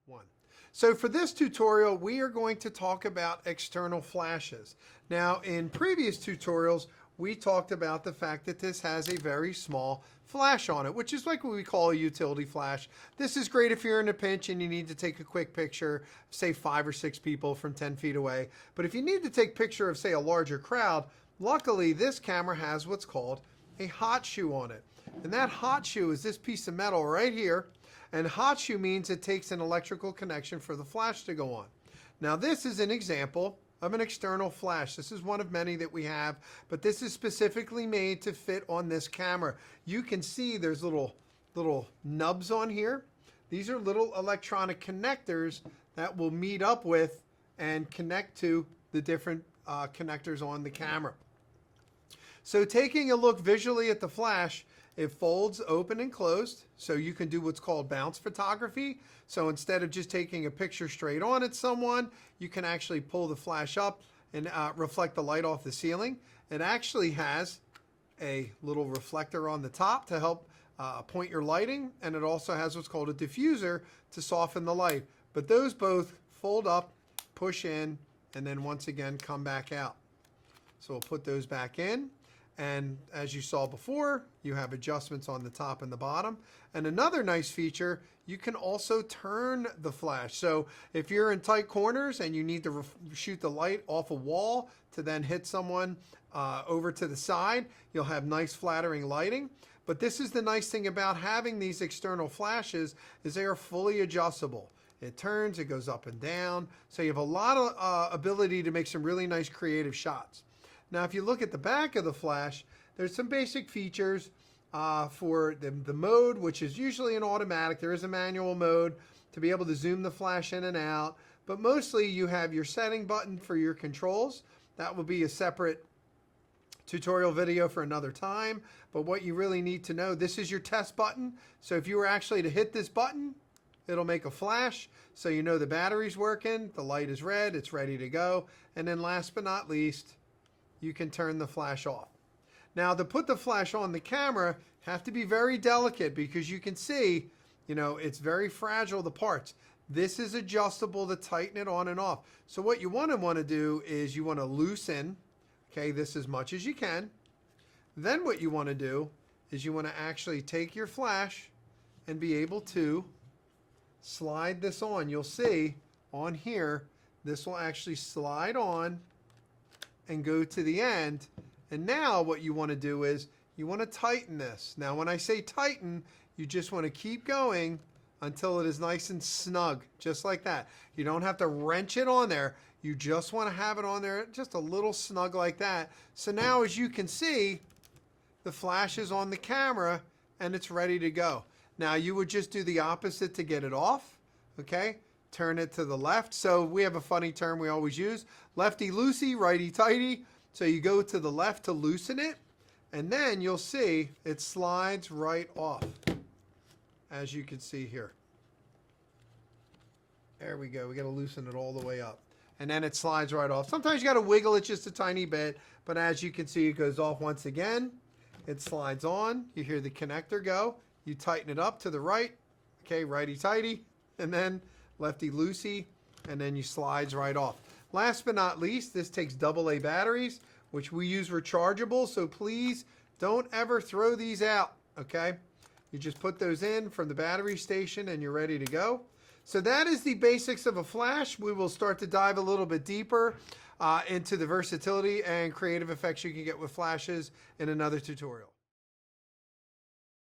One. So for this tutorial, we are going to talk about external flashes. Now, in previous tutorials, we talked about the fact that this has a very small flash on it, which is like what we call a utility flash. This is great if you're in a pinch and you need to take a quick picture, say 5 or 6 people from 10 feet away. But if you need to take a picture of, say, a larger crowd, luckily this camera has what's called a hot shoe on it. And that hot shoe is this piece of metal right here. And hot shoe means it takes an electrical connection for the flash to go on. Now this is an example of an external flash. This is one of many that we have, but this is specifically made to fit on this camera. You can see there's little nubs on here. These are little electronic connectors that will meet up with and connect to the different connectors on the camera. So taking a look visually at the flash, it folds open and closed, so you can do what's called bounce photography. So instead of just taking a picture straight on at someone, you can actually pull the flash up and reflect the light off the ceiling. It actually has a little reflector on the top to help point your lighting, and it also has what's called a diffuser to soften the light. But those both fold up, push in, and then once again come back out. So we'll put those back in. And as you saw before, you have adjustments on the top and the bottom. And another nice feature, you can also turn the flash. So if you're in tight corners and you need to shoot the light off a wall to then hit someone over to the side, you'll have nice flattering lighting. But this is the nice thing about having these external flashes is they are fully adjustable. It turns, it goes up and down. So you have a lot of ability to make some really nice creative shots. Now, if you look at the back of the flash, there's some basic features for the mode, which is usually an automatic. There is a manual mode to be able to zoom the flash in and out. But mostly you have your setting button for your controls. That will be a separate tutorial video for another time. But what you really need to know, this is your test button. So if you were actually to hit this button, it'll make a flash. So you know the battery's working, the light is red, it's ready to go. And then last but not least, you can turn the flash off. Now to put the flash on the camera, have to be very delicate because you can see, it's very fragile, the parts. This is adjustable to tighten it on and off. So what you want to do is you want to loosen, this as much as you can. Then what you want to do is you want to actually take your flash and be able to slide this on. You'll see on here, this will actually slide on and go to the end. And now what you want to do is you want to tighten this. Now when I say tighten, you just want to keep going until it is nice and snug, just like that. You don't have to wrench it on there. You just want to have it on there just a little snug like that. So now as you can see, the flash is on the camera and it's ready to go. Now you would just do the opposite to get it off, Turn it to the left. So we have a funny term we always use, lefty loosey, righty tighty. So you go to the left to loosen it, and then you'll see it slides right off, as you can see here. There we go. We got to loosen it all the way up. And then it slides right off. Sometimes you got to wiggle it just a tiny bit, but as you can see, it goes off once again. It slides on. You hear the connector go. You tighten it up to the right. Righty tighty. And then lefty loosey, and then you slides right off. Last but not least, this takes AA batteries, which we use rechargeable, so please don't ever throw these out, You just put those in from the battery station and you're ready to go. So that is the basics of a flash. We will start to dive a little bit deeper into the versatility and creative effects you can get with flashes in another tutorial.